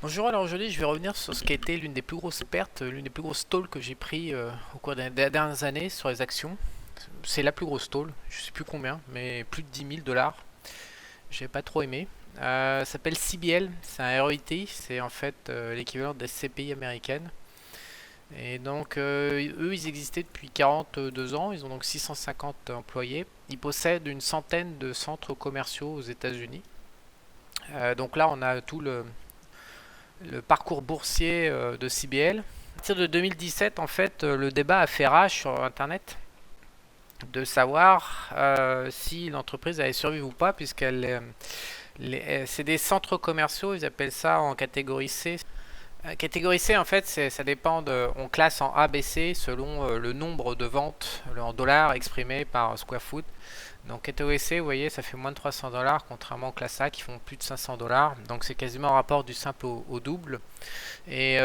Bonjour, alors aujourd'hui je vais revenir sur ce qui a été l'une des plus grosses pertes, l'une des plus grosses stalls que j'ai pris au cours des dernières années sur les actions. C'est la plus grosse stall, je sais plus combien, mais plus de 10 000 $. J'ai pas trop aimé. Ça s'appelle CBL, c'est un REIT, c'est en fait l'équivalent des SCPI américaines. Et donc eux ils existaient depuis 42 ans, ils ont donc 650 employés. Ils possèdent une centaine de centres commerciaux aux États-Unis. Donc là on a tout le parcours boursier de CBL. À partir de 2017, en fait, le débat a fait rage sur Internet de savoir si l'entreprise allait survivre ou pas, puisqu'elle c'est des centres commerciaux, ils appellent ça en catégorie C. Catégorie C, en fait, ça dépend on classe en A, B, C selon le nombre de ventes en dollars exprimé par square foot. Donc catégorie C, vous voyez, ça fait moins de 300 $, contrairement aux classe A qui font plus de 500 $. Donc c'est quasiment un rapport du simple au double. Et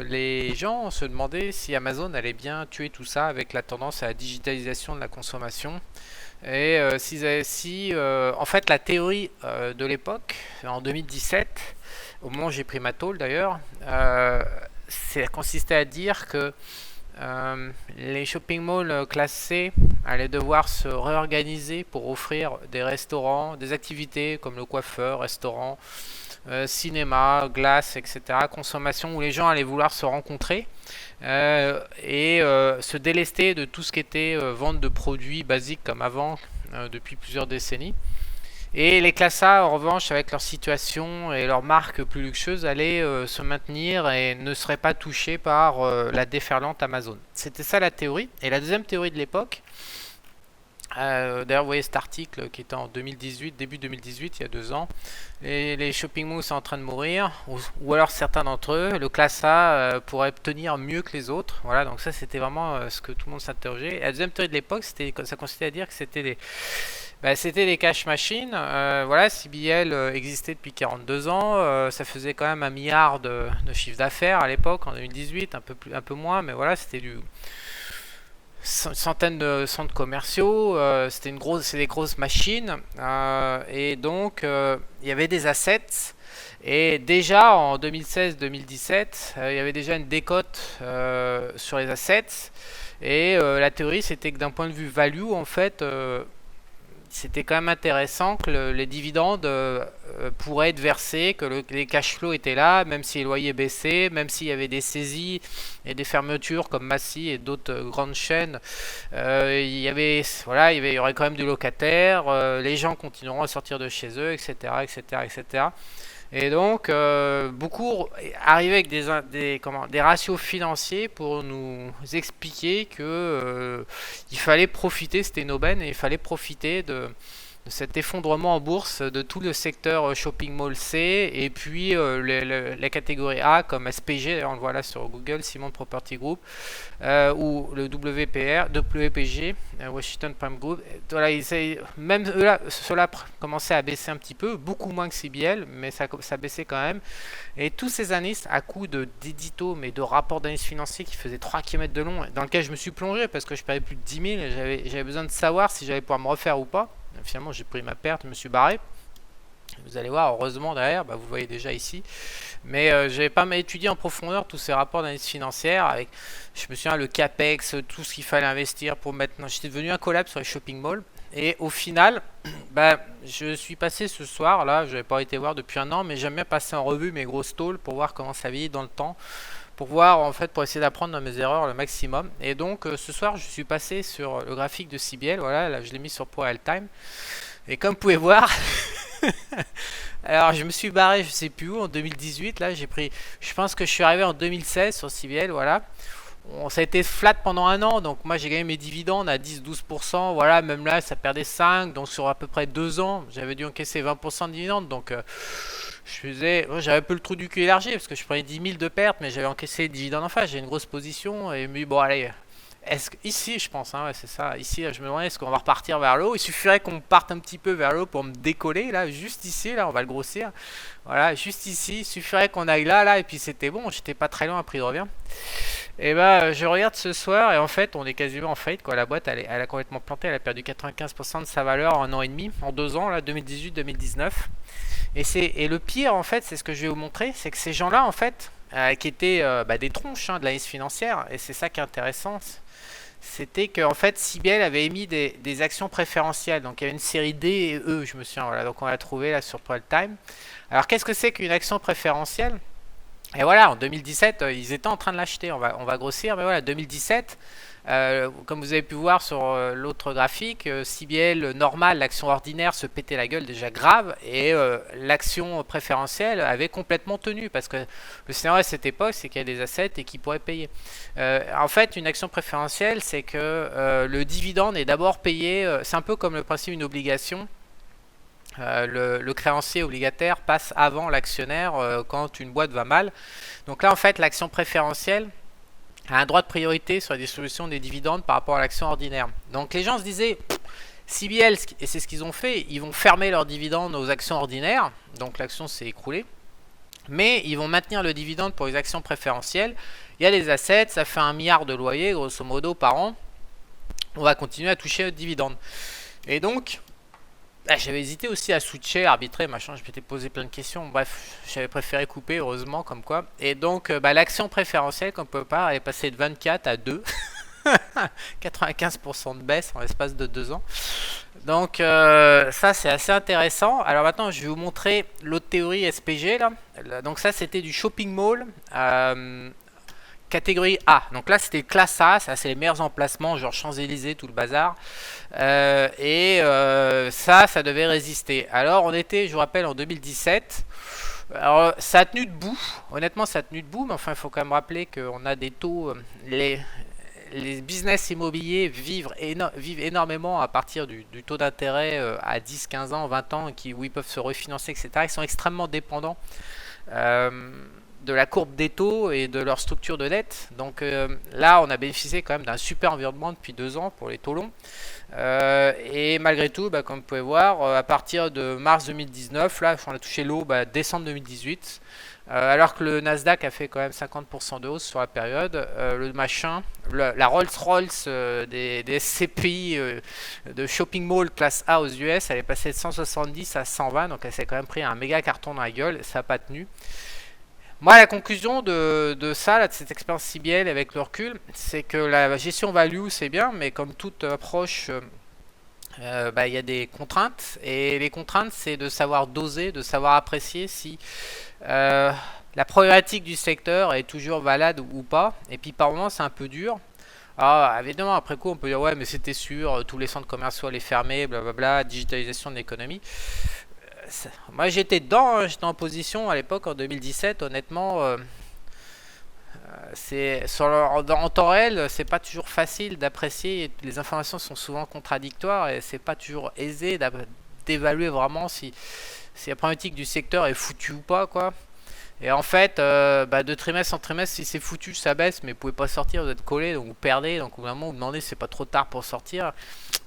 les gens se demandaient si Amazon allait bien tuer tout ça avec la tendance à la digitalisation de la consommation. Et en fait, la théorie de l'époque, en 2017, au moment où j'ai pris ma tôle d'ailleurs, ça consistait à dire que les shopping malls classés allaient devoir se réorganiser pour offrir des restaurants, des activités comme le coiffeur, restaurant, cinéma, glace, etc. Consommation où les gens allaient vouloir se rencontrer se délester de tout ce qui était vente de produits basiques comme avant depuis plusieurs décennies. Et les classes A, en revanche, avec leur situation et leur marque plus luxueuse, allaient se maintenir et ne seraient pas touchées par la déferlante Amazon. C'était ça la théorie. Et la deuxième théorie de l'époque, d'ailleurs, vous voyez cet article qui était en 2018, début 2018, il y a 2 ans. Les shopping malls sont en train de mourir, ou alors certains d'entre eux. Le classe A pourrait tenir mieux que les autres. Voilà, donc ça c'était vraiment ce que tout le monde s'interrogeait. Et la deuxième théorie de l'époque, ça consistait à dire que c'était des cash machines. Voilà, CBL existait depuis 42 ans. Ça faisait quand même 1 milliard de chiffre d'affaires à l'époque, en 2018, un peu moins, mais voilà, c'était une centaine de centres commerciaux, c'est des grosses machines, il y avait des assets. Et déjà en 2016-2017, il y avait déjà une décote sur les assets. Et la théorie, c'était que d'un point de vue value, en fait, c'était quand même intéressant que les dividendes pourraient être versés, que les cash flows étaient là, même si les loyers baissaient, même s'il y avait des saisies et des fermetures comme Massy et d'autres grandes chaînes. Il y aurait quand même du locataire, les gens continueront à sortir de chez eux, etc., etc., etc. Et donc, beaucoup arrivaient avec des ratios financiers pour nous expliquer que il fallait profiter, c'était une aubaine, et il fallait profiter de cet effondrement en bourse de tout le secteur shopping mall C et puis les catégories A comme SPG, on le voit là sur Google, Simon Property Group, ou le WPG, Washington Prime Group. Voilà, même là, cela commençait à baisser un petit peu, beaucoup moins que CBL, mais ça baissait quand même. Et tous ces analystes, à coup d'éditos, mais de rapports d'analyse financiers qui faisaient 3 km de long, dans lequel je me suis plongé parce que je perdais plus de 10 000 et j'avais besoin de savoir si j'allais pouvoir me refaire ou pas. Finalement, j'ai pris ma perte, je me suis barré. Vous allez voir, heureusement derrière, vous le voyez déjà ici. Mais je n'avais pas étudié en profondeur tous ces rapports d'analyse financière. Je me souviens, le CAPEX, tout ce qu'il fallait investir pour maintenant. J'étais devenu un collab sur les shopping malls. Et au final, je suis passé ce soir, là, je n'avais pas été voir depuis 1 an, mais j'aime bien passer en revue mes grosses stalls pour voir comment ça vieillit dans le temps. Pour voir, en fait, pour essayer d'apprendre dans mes erreurs le maximum. Et donc, ce soir, je suis passé sur le graphique de CBL. Voilà, là, je l'ai mis sur Real Time. Et comme vous pouvez voir, alors je me suis barré, je sais plus où, en 2018. Là, je pense que je suis arrivé en 2016 sur CBL. Voilà. Ça a été flat pendant 1 an, donc moi j'ai gagné mes dividendes à 10-12%. Voilà, même là, ça perdait 5%. Donc sur à peu près 2 ans, j'avais dû encaisser 20% de dividendes. Donc j'avais un peu le trou du cul élargi parce que je prenais 10 000 de pertes, mais j'avais encaissé les dividendes en face. J'ai une grosse position et mais bon, allez. Ici, je pense, ouais, c'est ça. Ici, je me demandais, est-ce qu'on va repartir vers le haut? Il suffirait qu'on parte un petit peu vers le haut pour me décoller. Là, juste ici, là, on va le grossir. Voilà, juste ici. Il suffirait qu'on aille là, et puis c'était bon. J'étais pas très loin à prix de revient. Et bah, je regarde ce soir et en fait, on est quasiment en faillite quoi. La boîte, elle a complètement planté. Elle a perdu 95% de sa valeur en un an et demi, en 2 ans, là, 2018-2019. Et le pire, en fait, c'est ce que je vais vous montrer, c'est que ces gens-là, en fait, qui étaient des tronches hein, de la liste financière, et c'est ça qui est intéressant, c'était qu'en fait, CBL avait émis des actions préférentielles. Donc il y avait une série D et E, je me souviens. Voilà, donc on l'a trouvé là sur Prime Time. Alors qu'est-ce que c'est qu'une action préférentielle? Et voilà, en 2017, ils étaient en train de l'acheter. On va grossir, mais voilà, 2017, comme vous avez pu voir sur l'autre graphique, CBL normal, l'action ordinaire se pétait la gueule déjà grave, et l'action préférentielle avait complètement tenu, parce que le scénario à cette époque, c'est qu'il y a des assets et qu'ils pourraient payer. En fait, une action préférentielle, c'est que le dividende est d'abord payé, c'est un peu comme le principe d'une obligation. Le créancier obligataire passe avant l'actionnaire quand une boîte va mal. Donc là, en fait, l'action préférentielle a un droit de priorité sur la distribution des dividendes par rapport à l'action ordinaire. Donc les gens se disaient, CBL, et c'est ce qu'ils ont fait, ils vont fermer leurs dividendes aux actions ordinaires, donc l'action s'est écroulée, mais ils vont maintenir le dividende pour les actions préférentielles. Il y a des assets, ça fait 1 milliard de loyers, grosso modo, par an. On va continuer à toucher le dividende. Et donc, j'avais hésité aussi à switcher, arbitrer, machin, je m'étais posé plein de questions. Bref, j'avais préféré couper, heureusement, comme quoi. Et donc, l'action préférentielle, comme on peut pas, elle est passée de 24 à 2. 95% de baisse en l'espace de 2 ans. Donc, ça, c'est assez intéressant. Alors maintenant, je vais vous montrer l'autre théorie SPG, là. Donc ça, c'était du shopping mall. Catégorie A. Donc là, c'était classe A, ça c'est les meilleurs emplacements, genre Champs-Élysées, tout le bazar. Ça devait résister. Alors on était, je vous rappelle, en 2017. Alors ça a tenu debout, honnêtement ça a tenu debout, mais enfin il faut quand même rappeler qu'on a des taux, les business immobiliers vivent énormément à partir du taux d'intérêt à 10, 15 ans, 20 ans, où ils peuvent se refinancer, etc. Ils sont extrêmement dépendants de la courbe des taux et de leur structure de dette. Donc là, on a bénéficié quand même d'un super environnement depuis 2 ans pour les taux longs. Et malgré tout, comme vous pouvez voir, à partir de mars 2019, là, on a touché l'eau décembre 2018. Alors que le Nasdaq a fait quand même 50% de hausse sur la période, la Rolls-Royce des SCPI de shopping mall classe A aux US, elle est passée de 170 à 120, donc elle s'est quand même pris un méga carton dans la gueule, ça n'a pas tenu. Moi, la conclusion de ça, là, de cette expérience CBL avec le recul, c'est que la gestion value, c'est bien, mais comme toute approche, il y a des contraintes. Et les contraintes, c'est de savoir doser, de savoir apprécier si la problématique du secteur est toujours valable ou pas. Et puis par moment, c'est un peu dur. Alors, évidemment, après coup, on peut dire, ouais, mais c'était sûr, tous les centres commerciaux allaient fermer, blablabla, digitalisation de l'économie. Moi j'étais dedans, hein, j'étais en position à l'époque en 2017, honnêtement, en temps réel, c'est pas toujours facile d'apprécier, les informations sont souvent contradictoires et c'est pas toujours aisé d'évaluer vraiment si la problématique du secteur est foutue ou pas, quoi. Et en fait, de trimestre en trimestre, si c'est foutu, ça baisse, mais vous pouvez pas sortir, vous êtes collé, donc vous perdez, donc au bout d'un moment vous demandez si c'est pas trop tard pour sortir.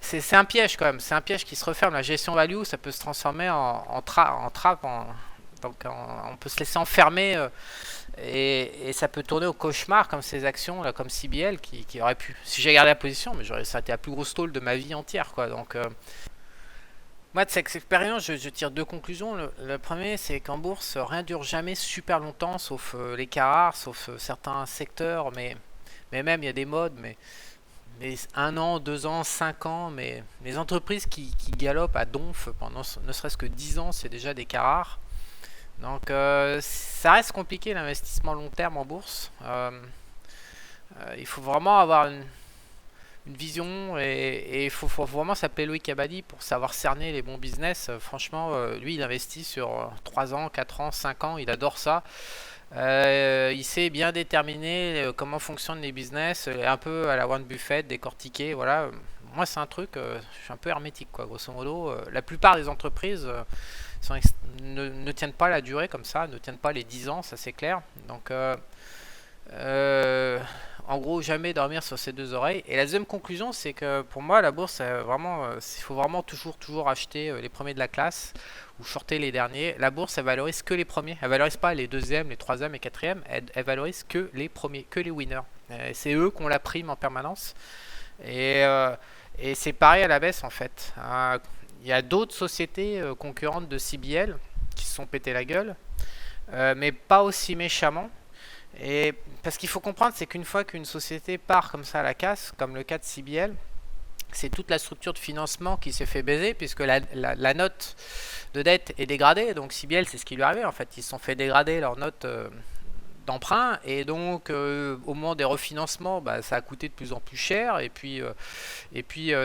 C'est un piège quand même, c'est un piège qui se referme. La gestion value, ça peut se transformer en trappe, on peut se laisser enfermer et ça peut tourner au cauchemar comme ces actions là, comme CBL qui aurait pu. Si j'ai gardé la position, mais ça a été la plus grosse tôle de ma vie entière, quoi. Donc moi, de cette expérience, je tire 2 conclusions. Le premier, c'est qu'en bourse, rien dure jamais super longtemps, sauf les cas rares, sauf certains secteurs, mais même il y a des modes, mais 1 an, 2 ans, 5 ans, mais les entreprises qui galopent à donf pendant ne serait-ce que 10 ans, c'est déjà des cas rares. Donc ça reste compliqué l'investissement long terme en bourse. Il faut vraiment avoir une vision et il faut vraiment s'appeler Loïc Abadi pour savoir cerner les bons business. Franchement, lui il investit sur 3 ans, 4 ans, 5 ans, il adore ça. Il sait bien déterminer comment fonctionnent les business, un peu à la Warren Buffett, décortiquer, voilà. Moi c'est un truc, je suis un peu hermétique quoi, grosso modo. La plupart des entreprises ne tiennent pas la durée comme ça, ne tiennent pas les 10 ans, ça c'est clair. Donc euh, en gros, jamais dormir sur ses 2 oreilles. Et la deuxième conclusion, c'est que pour moi, la bourse, il faut vraiment toujours acheter les premiers de la classe ou shorter les derniers. La bourse, elle valorise que les premiers. Elle valorise pas les deuxièmes, les troisièmes et quatrièmes. Elle valorise que les premiers, que les winners. C'est eux qui ont la prime en permanence. Et, euh, et c'est pareil à la baisse en fait. Il y a d'autres sociétés concurrentes de CBL qui se sont pété la gueule, mais pas aussi méchamment. Et parce qu'il faut comprendre, c'est qu'une fois qu'une société part comme ça à la casse, comme le cas de CBL, c'est toute la structure de financement qui s'est fait baiser, puisque la note de dette est dégradée. Donc CBL, c'est ce qui lui est arrivé en fait. Ils se sont fait dégrader leur note d'emprunt, et donc au moment des refinancements, bah, ça a coûté de plus en plus cher, et puis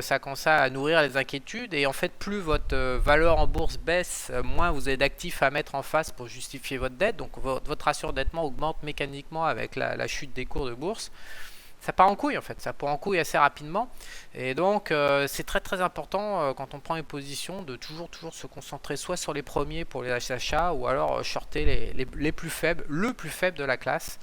ça commence à nourrir les inquiétudes, et en fait plus votre valeur en bourse baisse, moins vous avez d'actifs à mettre en face pour justifier votre dette, donc votre ratio d'endettement augmente mécaniquement avec la chute des cours de bourse. Ça part en couille en fait, ça part en couille assez rapidement, et donc c'est très très important quand on prend une position de toujours se concentrer soit sur les premiers pour les achats, ou alors shorter les plus faibles, le plus faible de la classe,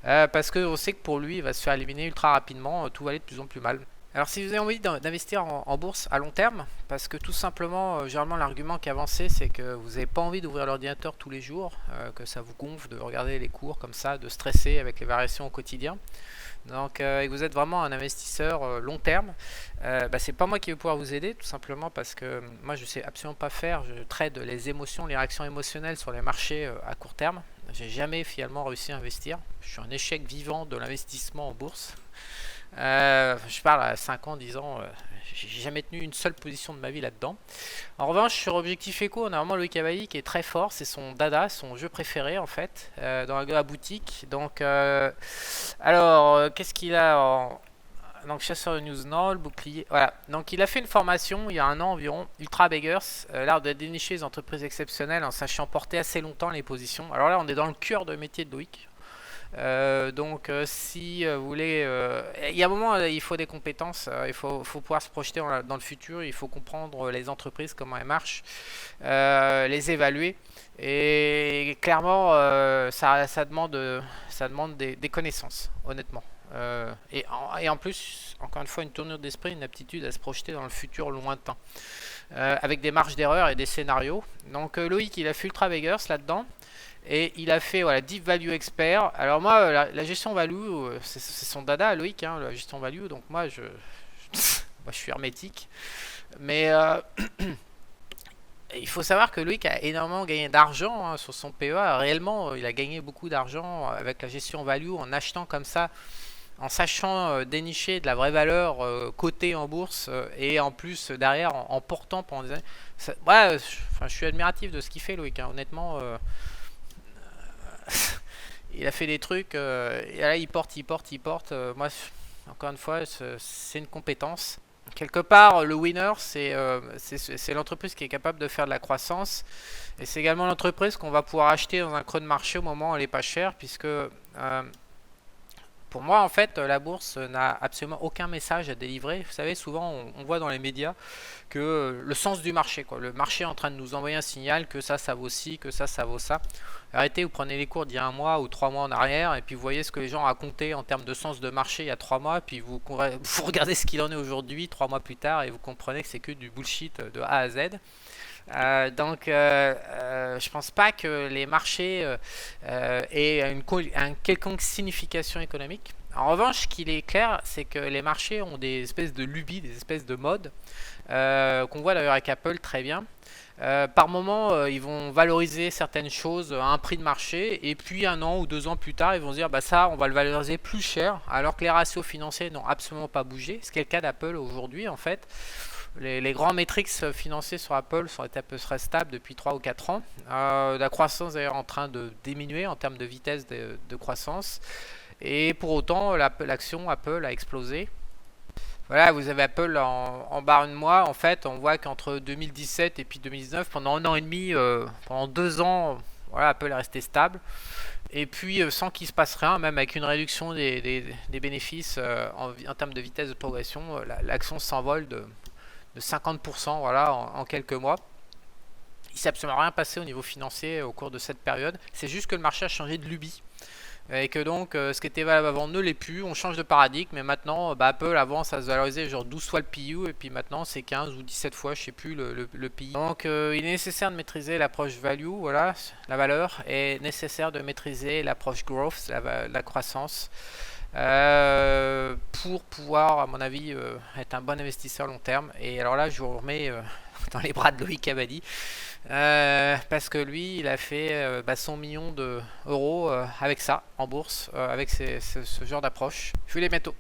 parce qu'on sait que pour lui il va se faire éliminer ultra rapidement, tout va aller de plus en plus mal. Alors si vous avez envie d'investir en bourse à long terme, parce que tout simplement, généralement l'argument qui est avancé, c'est que vous n'avez pas envie d'ouvrir l'ordinateur tous les jours, que ça vous gonfle de regarder les cours comme ça, de stresser avec les variations au quotidien. Donc, et que vous êtes vraiment un investisseur long terme, bah, c'est pas moi qui vais pouvoir vous aider, tout simplement parce que moi je sais absolument pas faire. Je trade les émotions, les réactions émotionnelles sur les marchés à court terme. J'ai jamais finalement réussi à investir. Je suis un échec vivant de l'investissement en bourse. Je parle à 5 ans, 10 ans, j'ai jamais tenu une seule position de ma vie là-dedans. En revanche, sur Objectif Eco, on a vraiment Loïc Cavalli qui est très fort, c'est son dada, son jeu préféré en fait, dans la boutique. Donc, alors, qu'est-ce qu'il a donc chasseur de news, non, le bouclier, voilà. Donc il a fait une formation il y a un an environ, Ultra Beggars, l'art de dénicher les entreprises exceptionnelles en sachant porter assez longtemps les positions. Alors là, on est dans le cœur de métier de Loïc. Donc si vous voulez, il y a un moment il faut des compétences, il faut pouvoir se projeter dans le futur, il faut comprendre les entreprises, comment elles marchent, les évaluer, et clairement ça demande des connaissances honnêtement. Et en plus, encore une fois, une tournure d'esprit, une aptitude à se projeter dans le futur lointain, avec des marges d'erreur et des scénarios. Donc Loïc il a fait Ultra Beggars là-dedans. Et il a fait voilà, Deep Value Expert. Alors moi, la gestion value, c'est son dada, Loïc, hein, la gestion value. Donc moi, moi, je suis hermétique. Mais il faut savoir que Loïc a énormément gagné d'argent hein, sur son PEA. Réellement, il a gagné beaucoup d'argent avec la gestion value en achetant comme ça, en sachant dénicher de la vraie valeur cotée en bourse, et en plus derrière en portant pendant des années. Ouais, je suis admiratif de ce qu'il fait, Loïc. Hein, honnêtement. Il a fait des trucs, et là il porte. Moi, encore une fois, c'est une compétence. Quelque part, le winner, c'est l'entreprise qui est capable de faire de la croissance. Et c'est également l'entreprise qu'on va pouvoir acheter dans un creux de marché au moment où elle est pas chère, puisque pour moi, en fait, la bourse n'a absolument aucun message à délivrer. Vous savez, souvent, on voit dans les médias que le sens du marché, quoi. Le marché est en train de nous envoyer un signal que ça vaut ci, que ça vaut ça. Arrêtez, vous prenez les cours d'il y a un mois ou 3 mois en arrière, et puis vous voyez ce que les gens racontaient en termes de sens de marché il y a 3 mois, et puis vous regardez ce qu'il en est aujourd'hui, 3 mois plus tard, et vous comprenez que c'est que du bullshit de A à Z. Donc, je pense pas que les marchés aient une quelconque signification économique. En revanche, ce qu'il est clair, c'est que les marchés ont des espèces de lubies, des espèces de modes, qu'on voit d'ailleurs avec Apple très bien. Par moment, ils vont valoriser certaines choses à un prix de marché, et puis 1 an ou 2 ans plus tard, ils vont se dire bah ça, on va le valoriser plus cher, alors que les ratios financiers n'ont absolument pas bougé. Ce qui est le cas d'Apple aujourd'hui en fait. Les grands métriques financiers sur Apple sont été à peu près stables depuis 3 ou 4 ans. La croissance est en train de diminuer en termes de vitesse de croissance. Et pour autant, l'action Apple a explosé. Voilà, vous avez Apple en barre de mois. En fait, on voit qu'entre 2017 et puis 2019, pendant 1 an et demi, pendant 2 ans, voilà, Apple est resté stable. Et puis, sans qu'il se passe rien, même avec une réduction des bénéfices en termes de vitesse de progression, l'action s'envole de 50% voilà, en quelques mois. Il ne s'est absolument rien passé au niveau financier au cours de cette période. C'est juste que le marché a changé de lubie. Et que donc ce qui était valable avant ne l'est plus. On change de paradigme. Mais maintenant, Apple, avant, ça se valorisait genre 12 fois le PU. Et puis maintenant, c'est 15 ou 17 fois, je ne sais plus, le PI. Donc, il est nécessaire de maîtriser l'approche value, voilà, la valeur. Et nécessaire de maîtriser l'approche growth, la croissance. pour pouvoir, à mon avis, être un bon investisseur long terme. Et alors là, je vous remets dans les bras de Loïc Abadi, parce que lui, il a fait 100 millions d'euros avec ça, en bourse, avec ce genre d'approche. Je vous dis à bientôt.